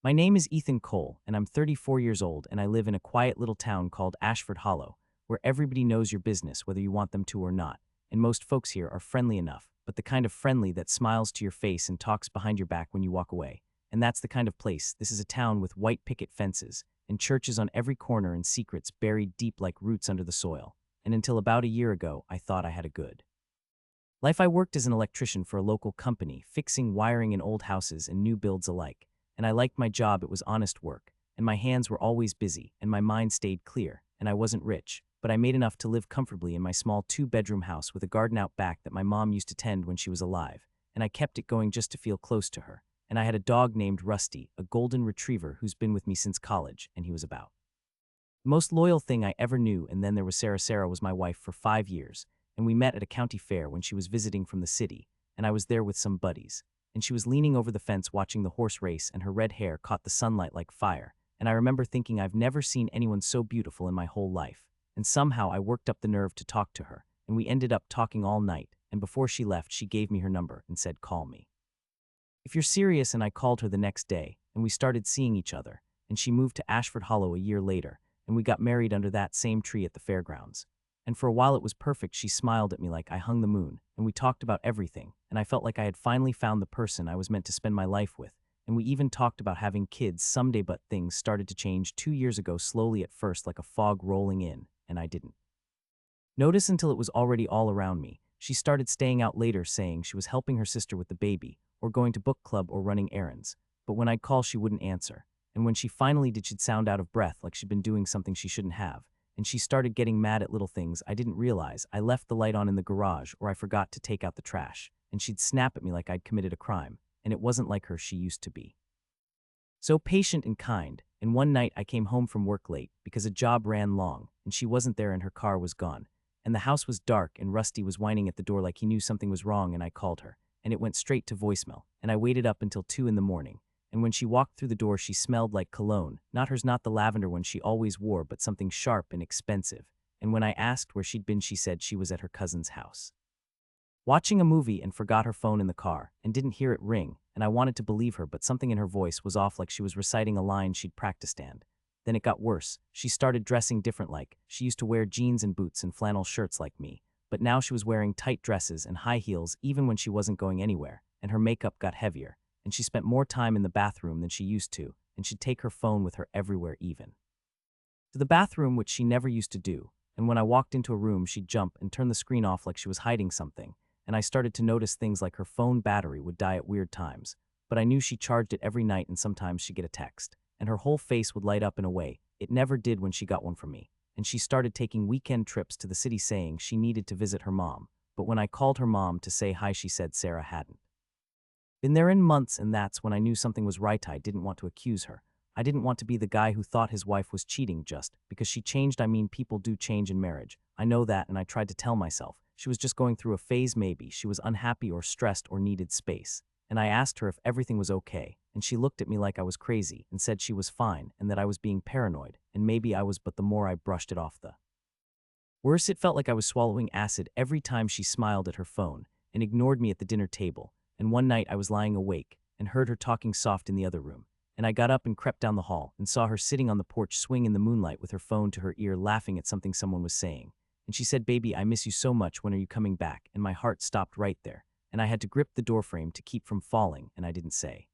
My name is Ethan Cole, and I'm 34 years old, and I live in a quiet little town called Ashford Hollow, where everybody knows your business, whether you want them to or not. And most folks here are friendly enough, but the kind of friendly that smiles to your face and talks behind your back when you walk away. And that's the kind of place. This is a town with white picket fences, and churches on every corner and secrets buried deep like roots under the soil. And until about a year ago, I thought I had a good life. I worked as an electrician for a local company, fixing wiring in old houses and new builds alike. And I liked my job. It was honest work, and my hands were always busy, and my mind stayed clear. And I wasn't rich, but I made enough to live comfortably in my small 2-bedroom house with a garden out back that my mom used to tend when she was alive, and I kept it going just to feel close to her. And I had a dog named Rusty, a golden retriever who's been with me since college, and he was about the most loyal thing I ever knew. And then there was Sarah. Sarah was my wife for 5 years, and we met at a county fair when she was visiting from the city, and I was there with some buddies. And she was leaning over the fence watching the horse race, and her red hair caught the sunlight like fire. And I remember thinking, I've never seen anyone so beautiful in my whole life. And somehow I worked up the nerve to talk to her, and we ended up talking all night. And before she left, she gave me her number and said, "Call me if you're serious." And I called her the next day, and we started seeing each other. And she moved to Ashford Hollow a year later, and we got married under that same tree at the fairgrounds. And for a while it was perfect. She smiled at me like I hung the moon, and we talked about everything, and I felt like I had finally found the person I was meant to spend my life with. And we even talked about having kids someday, but things started to change 2 years ago, slowly at first like a fog rolling in, and I didn't notice until it was already all around me. She started staying out later, saying she was helping her sister with the baby, or going to book club or running errands. But when I'd call, she wouldn't answer. And when she finally did, she'd sound out of breath like she'd been doing something she shouldn't have. And she started getting mad at little things I didn't realize. I left the light on in the garage, or I forgot to take out the trash, and she'd snap at me like I'd committed a crime. And it wasn't like her. She used to be so patient and kind. And one night I came home from work late because a job ran long, and she wasn't there, and her car was gone. And the house was dark, and Rusty was whining at the door like he knew something was wrong. And I called her, and it went straight to voicemail. And I waited up until 2 in the morning. And when she walked through the door, she smelled like cologne. Not hers, not the lavender one she always wore, but something sharp and expensive. And when I asked where she'd been, she said she was at her cousin's house, watching a movie, and forgot her phone in the car, and didn't hear it ring. And I wanted to believe her, but something in her voice was off, like she was reciting a line she'd practiced. And then it got worse. She started dressing different. Like she used to wear jeans and boots and flannel shirts like me, but now she was wearing tight dresses and high heels even when she wasn't going anywhere. And her makeup got heavier, and she spent more time in the bathroom than she used to, and she'd take her phone with her everywhere, even to the bathroom, which she never used to do. And when I walked into a room, she'd jump and turn the screen off like she was hiding something. And I started to notice things like her phone battery would die at weird times, but I knew she charged it every night. And sometimes she'd get a text, and her whole face would light up in a way it never did when she got one from me. And she started taking weekend trips to the city, saying she needed to visit her mom. But when I called her mom to say hi, she said Sarah hadn't been there in months. And that's when I knew something was right. I didn't want to accuse her. I didn't want to be the guy who thought his wife was cheating just because she changed. I mean, people do change in marriage. I know that, and I tried to tell myself she was just going through a phase. Maybe she was unhappy or stressed or needed space. And I asked her if everything was okay, and she looked at me like I was crazy and said she was fine and that I was being paranoid. And maybe I was, but the more I brushed it off, the worse it felt. Like I was swallowing acid every time she smiled at her phone and ignored me at the dinner table. And one night I was lying awake and heard her talking soft in the other room. And I got up and crept down the hall and saw her sitting on the porch, swing in the moonlight with her phone to her ear, laughing at something someone was saying. And she said, "Baby, I miss you so much. When are you coming back?" And my heart stopped right there, and I had to grip the doorframe to keep from falling, and I didn't say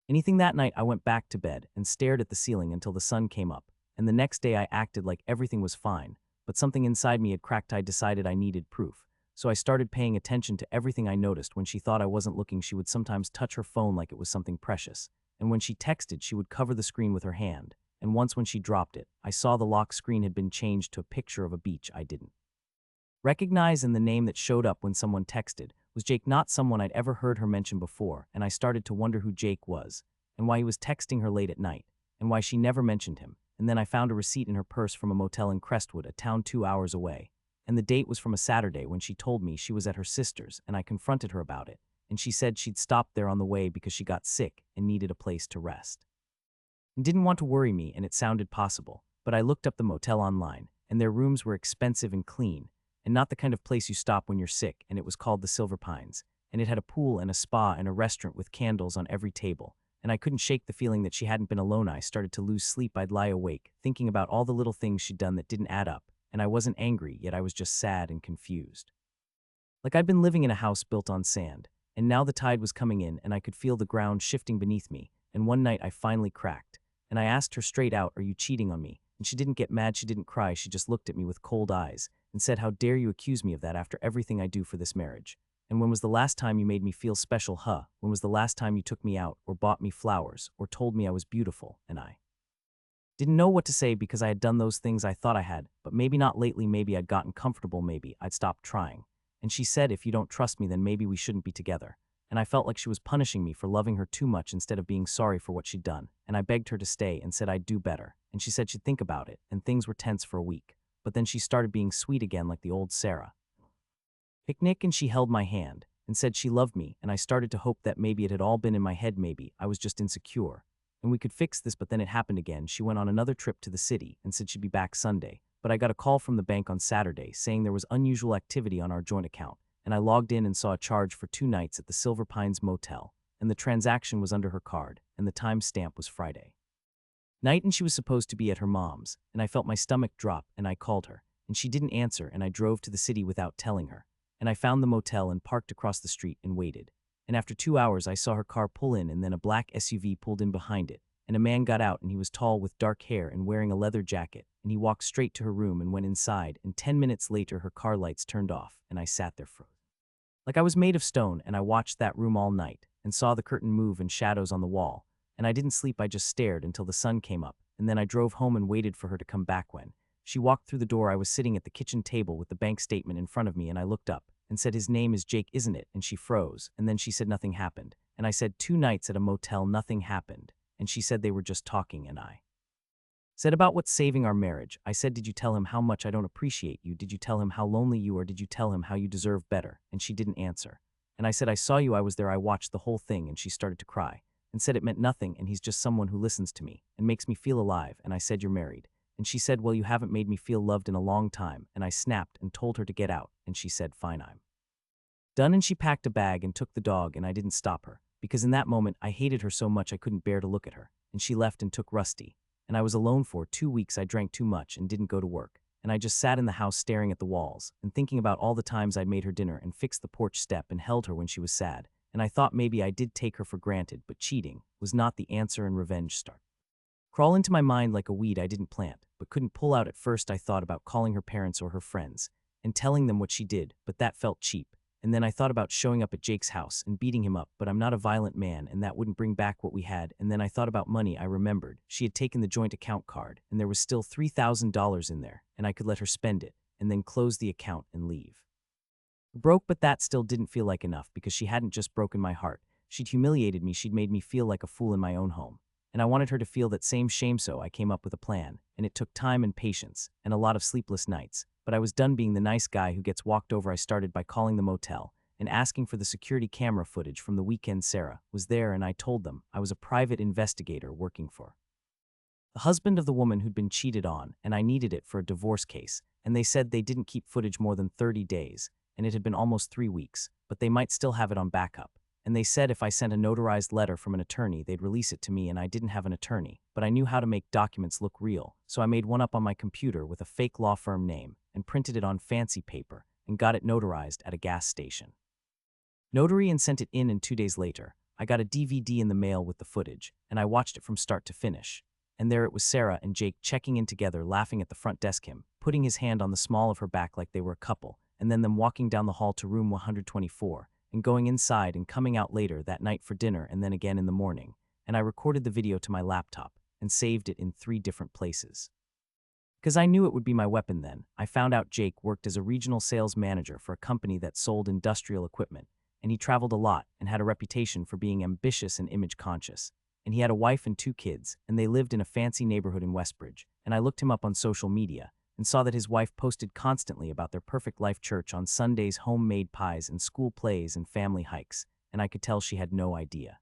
anything that night. I went back to bed and stared at the ceiling until the sun came up. And the next day I acted like everything was fine, but something inside me had cracked. I decided I needed proof. So I started paying attention to everything. I noticed when she thought I wasn't looking, she would sometimes touch her phone like it was something precious. And when she texted, she would cover the screen with her hand. And once when she dropped it, I saw the lock screen had been changed to a picture of a beach I didn't recognize. And the name that showed up when someone texted was Jake, not someone I'd ever heard her mention before. And I started to wonder who Jake was, and why he was texting her late at night, and why she never mentioned him. And then I found a receipt in her purse from a motel in Crestwood, a town 2 hours away. And the date was from a Saturday when she told me she was at her sister's, and I confronted her about it. And she said she'd stopped there on the way because she got sick and needed a place to rest, and didn't want to worry me. And it sounded possible, but I looked up the motel online, and their rooms were expensive and clean, and not the kind of place you stop when you're sick. And it was called the Silver Pines, and it had a pool and a spa and a restaurant with candles on every table. and I couldn't shake the feeling that she hadn't been alone. I started to lose sleep. I'd lie awake, thinking about all the little things she'd done that didn't add up, and I wasn't angry, yet I was just sad and confused. Like I'd been living in a house built on sand, and now the tide was coming in and I could feel the ground shifting beneath me, and one night I finally cracked, and I asked her straight out, "Are you cheating on me?" And she didn't get mad, she didn't cry, she just looked at me with cold eyes and said, "How dare you accuse me of that after everything I do for this marriage? And when was the last time you made me feel special, huh? When was the last time you took me out, or bought me flowers, or told me I was beautiful?" And I didn't know what to say because I had done those things I thought I had, but maybe not lately, maybe I'd gotten comfortable, maybe I'd stopped trying. And she said, "If you don't trust me, then maybe we shouldn't be together." And I felt like she was punishing me for loving her too much instead of being sorry for what she'd done, and I begged her to stay and said I'd do better, and she said she'd think about it, and things were tense for a week. But then she started being sweet again like the old Sarah. Picnic, and she held my hand and said she loved me, and I started to hope that maybe it had all been in my head, maybe I was just insecure, and we could fix this. But then it happened again. She went on another trip to the city and said she'd be back Sunday, but I got a call from the bank on Saturday saying there was unusual activity on our joint account, and I logged in and saw a charge for 2 nights at the Silver Pines Motel, and the transaction was under her card, and the time stamp was Friday night, and she was supposed to be at her mom's, and I felt my stomach drop, and I called her, and she didn't answer, and I drove to the city without telling her, and I found the motel and parked across the street and waited, and after 2 hours I saw her car pull in, and then a black SUV pulled in behind it, and a man got out, and he was tall with dark hair and wearing a leather jacket, and he walked straight to her room and went inside, and 10 minutes later her car lights turned off, and I sat there like I was made of stone, and I watched that room all night, and saw the curtain move and shadows on the wall, and I didn't sleep. I just stared until the sun came up, and then I drove home and waited for her to come back. When she walked through the door, I was sitting at the kitchen table with the bank statement in front of me, and I looked up and said, "His name is Jake, isn't it?" And she froze, and then she said nothing happened, and I said, "2 nights at a motel, nothing happened," and she said they were just talking, and I said, "About what's saving our marriage?" I said, "Did you tell him how much I don't appreciate you? Did you tell him how lonely you are? Did you tell him how you deserve better?" And she didn't answer. And I said, "I saw you, I was there, I watched the whole thing," and she started to cry and said it meant nothing, and he's just someone who listens to me and makes me feel alive. And I said, "You're married." And she said, "Well, you haven't made me feel loved in a long time." And I snapped and told her to get out, and she said, "Fine, I'm done." And she packed a bag and took the dog, and I didn't stop her, because in that moment I hated her so much I couldn't bear to look at her, and she left and took Rusty. And I was alone for 2 weeks. I drank too much and didn't go to work, and I just sat in the house staring at the walls and thinking about all the times I'd made her dinner and fixed the porch step and held her when she was sad, and I thought maybe I did take her for granted, but cheating was not the answer, and revenge started crawl into my mind like a weed I didn't plant but couldn't pull out. At first I thought about calling her parents or her friends and telling them what she did, but that felt cheap. And then I thought about showing up at Jake's house and beating him up, but I'm not a violent man, and that wouldn't bring back what we had. And then I thought about money. I remembered she had taken the joint account card, and there was still $3,000 in there, and I could let her spend it, and then close the account and leave. Broke, but that still didn't feel like enough, because she hadn't just broken my heart. She'd humiliated me. She'd made me feel like a fool in my own home. And I wanted her to feel that same shame, so I came up with a plan, and it took time and patience and a lot of sleepless nights. But I was done being the nice guy who gets walked over. I started by calling the motel and asking for the security camera footage from the weekend Sarah was there, and I told them I was a private investigator working for the husband of the woman who'd been cheated on, and I needed it for a divorce case, and they said they didn't keep footage more than 30 days, and it had been almost 3 weeks, but they might still have it on backup. And they said if I sent a notarized letter from an attorney, they'd release it to me, and I didn't have an attorney, but I knew how to make documents look real, so I made one up on my computer with a fake law firm name and printed it on fancy paper and got it notarized at a gas station notary and sent it in, and 2 days later, I got a DVD in the mail with the footage, and I watched it from start to finish. And there it was, Sarah and Jake checking in together, laughing at the front desk, him putting his hand on the small of her back like they were a couple, and then them walking down the hall to room 124, and going inside and coming out later that night for dinner, and then again in the morning. And I recorded the video to my laptop and saved it in 3 different places, because I knew it would be my weapon. Then I found out Jake worked as a regional sales manager for a company that sold industrial equipment, and he traveled a lot and had a reputation for being ambitious and image conscious. And he had a wife and 2 kids, and they lived in a fancy neighborhood in Westbridge. And I looked him up on social media and saw that his wife posted constantly about their perfect life, church on Sundays, homemade pies, and school plays and family hikes, and I could tell she had no idea.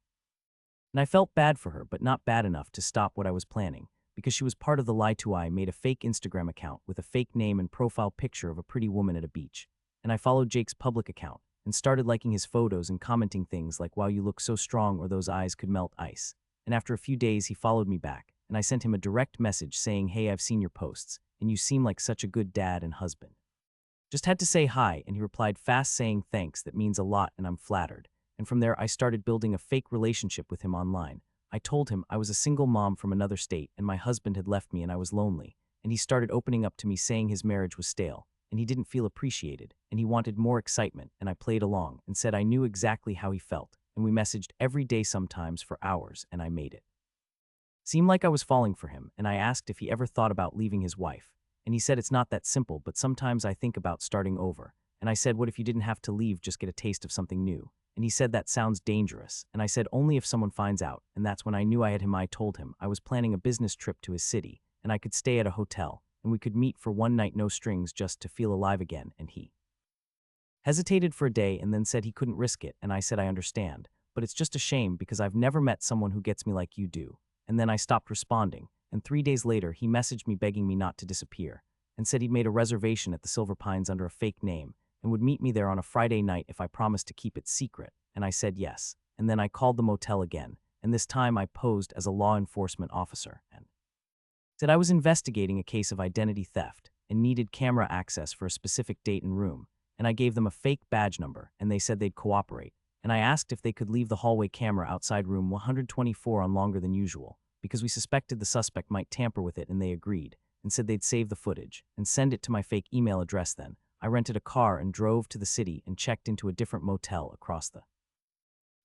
And I felt bad for her, but not bad enough to stop what I was planning, because she was part of the lie too. I made a fake Instagram account with a fake name and profile picture of a pretty woman at a beach, and I followed Jake's public account and started liking his photos and commenting things like, "Wow, you look so strong," or "Those eyes could melt ice." and after a few days he followed me back, and I sent him a direct message saying, "Hey, I've seen your posts, and you seem like such a good dad and husband. Just had to say hi," and he replied fast saying thanks, that means a lot and I'm flattered. And from there I started building a fake relationship with him online. I told him I was a single mom from another state and my husband had left me and I was lonely, and he started opening up to me saying his marriage was stale, and he didn't feel appreciated, and he wanted more excitement, and I played along and said I knew exactly how he felt, and we messaged every day sometimes for hours, and I made it seemed like I was falling for him, and I asked if he ever thought about leaving his wife. And he said it's not that simple, but sometimes I think about starting over. And I said, what if you didn't have to leave, just get a taste of something new? And he said that sounds dangerous. And I said only if someone finds out, and that's when I knew I had him. I told him I was planning a business trip to his city, and I could stay at a hotel, and we could meet for one night, no strings, just to feel alive again, and he hesitated for a day and then said he couldn't risk it, and I said I understand, but it's just a shame because I've never met someone who gets me like you do. And then I stopped responding, and 3 days later he messaged me begging me not to disappear, and said he'd made a reservation at the Silver Pines under a fake name, and would meet me there on a Friday night if I promised to keep it secret, and I said yes. And then I called the motel again, and this time I posed as a law enforcement officer, and said I was investigating a case of identity theft, and needed camera access for a specific date and room, and I gave them a fake badge number, and they said they'd cooperate. And I asked if they could leave the hallway camera outside room 124 on longer than usual, because we suspected the suspect might tamper with it, and they agreed, and said they'd save the footage, and send it to my fake email address. Then I rented a car and drove to the city and checked into a different motel across the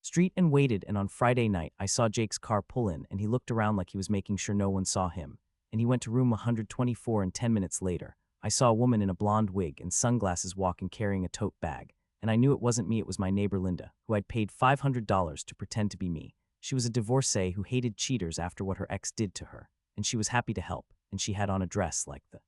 street and waited, and on Friday night I saw Jake's car pull in, and he looked around like he was making sure no one saw him, and he went to room 124, and 10 minutes later, I saw a woman in a blonde wig and sunglasses walk and carrying a tote bag. And I knew it wasn't me, it was my neighbor Linda, who I'd paid $500 to pretend to be me. She was a divorcee who hated cheaters after what her ex did to her, and she was happy to help, and she had on a dress like the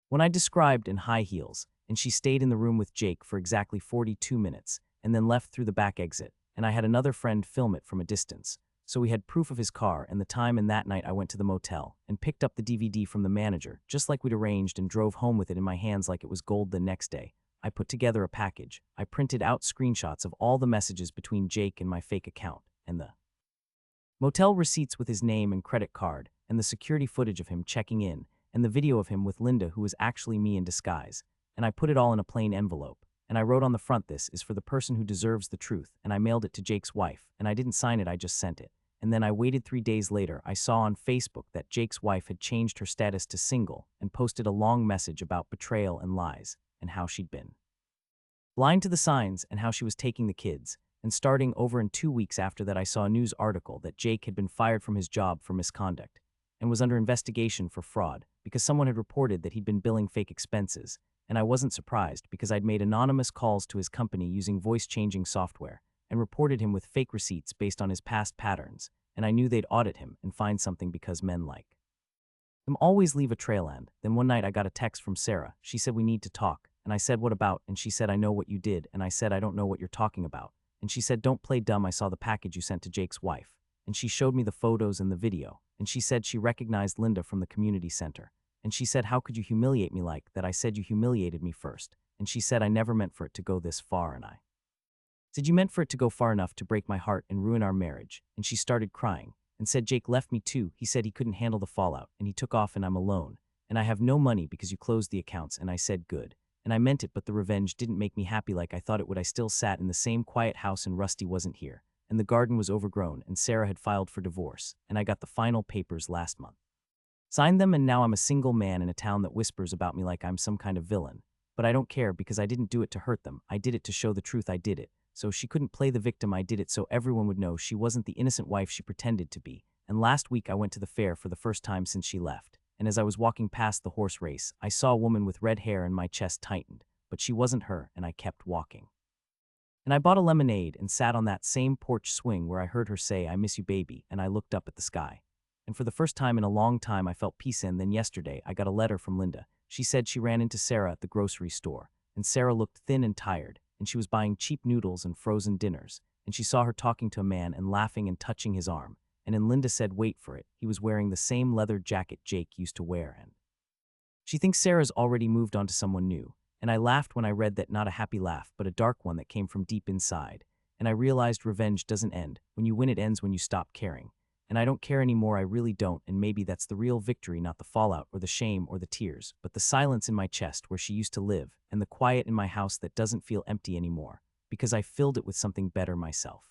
one I described, in high heels, and she stayed in the room with Jake for exactly 42 minutes, and then left through the back exit, and I had another friend film it from a distance. So we had proof of his car and the time, and that night I went to the motel and picked up the DVD from the manager, just like we'd arranged, and drove home with it in my hands like it was gold. The next day, I put together a package. I printed out screenshots of all the messages between Jake and my fake account, and the motel receipts with his name and credit card, and the security footage of him checking in, and the video of him with Linda, who was actually me in disguise. And I put it all in a plain envelope, and I wrote on the front, "This is for the person who deserves the truth," and I mailed it to Jake's wife, and I didn't sign it, I just sent it. And then I waited 3 days later. I saw on Facebook that Jake's wife had changed her status to single and posted a long message about betrayal and lies, and how she'd been blind to the signs, and how she was taking the kids. And starting over in 2 weeks after that, I saw a news article that Jake had been fired from his job for misconduct and was under investigation for fraud because someone had reported that he'd been billing fake expenses. And I wasn't surprised because I'd made anonymous calls to his company using voice-changing software and reported him with fake receipts based on his past patterns, and I knew they'd audit him and find something because men like them always leave a trail. And then one night I got a text from Sarah. She said, "We need to talk." And I said, "What about?" And she said, "I know what you did." And I said, "I don't know what you're talking about." And she said, "Don't play dumb. I saw the package you sent to Jake's wife." And she showed me the photos and the video. And she said she recognized Linda from the community center. And she said, "How could you humiliate me like that?" I said, "You humiliated me first." And she said, "I never meant for it to go this far." And I said, "You meant for it to go far enough to break my heart and ruin our marriage." And she started crying and said, "Jake left me too. He said he couldn't handle the fallout, and he took off, and I'm alone. And I have no money because you closed the accounts." And I said, "Good." And I meant it, but the revenge didn't make me happy like I thought it would. I still sat in the same quiet house, and Rusty wasn't here, and the garden was overgrown, and Sarah had filed for divorce, and I got the final papers last month. Signed them, and now I'm a single man in a town that whispers about me like I'm some kind of villain. But I don't care because I didn't do it to hurt them. I did it to show the truth. I did it so she couldn't play the victim. I did it so everyone would know she wasn't the innocent wife she pretended to be. And last week I went to the fair for the first time since she left. And as I was walking past the horse race, I saw a woman with red hair, and my chest tightened. But she wasn't her, and I kept walking. And I bought a lemonade and sat on that same porch swing where I heard her say, "I miss you, baby," and I looked up at the sky. And for the first time in a long time I felt peace. And then yesterday I got a letter from Linda. She said she ran into Sarah at the grocery store, and Sarah looked thin and tired, and she was buying cheap noodles and frozen dinners, and she saw her talking to a man and laughing and touching his arm. And then Linda said, "Wait for it, he was wearing the same leather jacket Jake used to wear." And she thinks Sarah's already moved on to someone new. And I laughed when I read that, not a happy laugh, but a dark one that came from deep inside. And I realized revenge doesn't end when you win, it ends when you stop caring. And I don't care anymore, I really don't, and maybe that's the real victory, not the fallout or the shame or the tears, but the silence in my chest where she used to live, and the quiet in my house that doesn't feel empty anymore, because I filled it with something better myself.